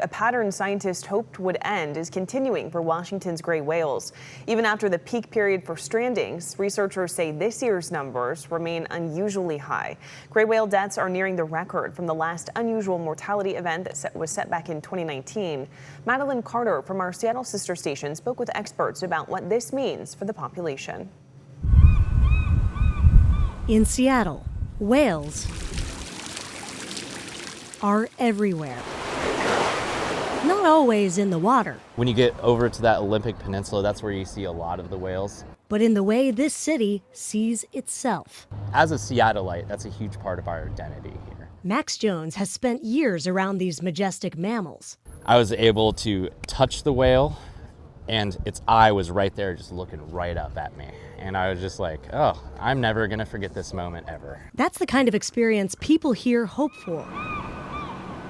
A pattern scientists hoped would end is continuing for Washington's gray whales. Even after the peak period for strandings, researchers say this year's numbers remain unusually high. Gray whale deaths are nearing the record from the last unusual mortality event that was set back in 2019. Madeline Carter from our Seattle sister station spoke with experts about what this means for the population. In Seattle, whales are everywhere. Not always in the water. When you get over to that Olympic Peninsula, that's where you see a lot of the whales. But in the way this city sees itself. As a Seattleite, that's a huge part of our identity here. Max Jones has spent years around these majestic mammals. I was able to touch the whale, and its eye was right there just looking right up at me. And I was just like, oh, I'm never gonna forget this moment ever. That's the kind of experience people here hope for.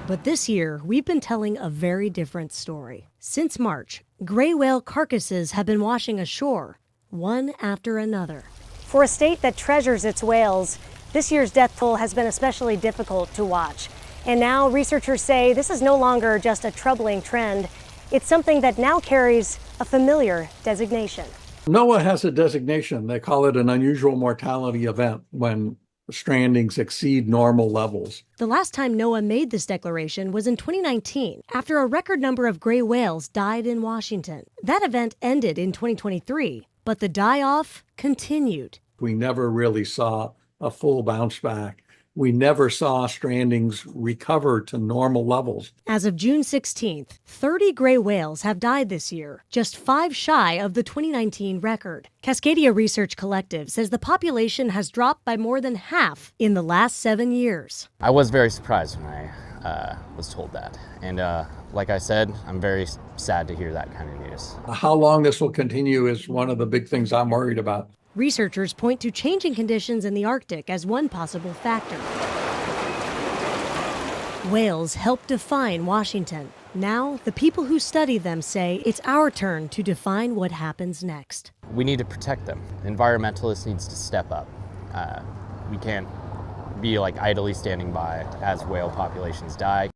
But this year, we've been telling a very different story. Since March, gray whale carcasses have been washing ashore, one after another. For a state that treasures its whales, this year's death toll has been especially difficult to watch. And now researchers say this is no longer just a troubling trend. It's something that now carries a familiar designation. NOAA has a designation. They call it an unusual mortality event when strandings exceed normal levels. The last time NOAA made this declaration was in 2019, after a record number of gray whales died in Washington. That event ended in 2023, but the die-off continued. We never really saw a full bounce back. We never saw strandings recover to normal levels. As of June 16th, 30 gray whales have died this year, just 5 shy of the 2019 record. Cascadia Research Collective says the population has dropped by more than half in the last 7 years. I was very surprised when I was told that. And like I said, I'm very sad to hear that kind of news. How long this will continue is one of the big things I'm worried about. Researchers point to changing conditions in the Arctic as one possible factor. Whales help define Washington. Now, the people who study them say it's our turn to define what happens next. We need to protect them. Environmentalists needs to step up. We can't be like idly standing by as whale populations die.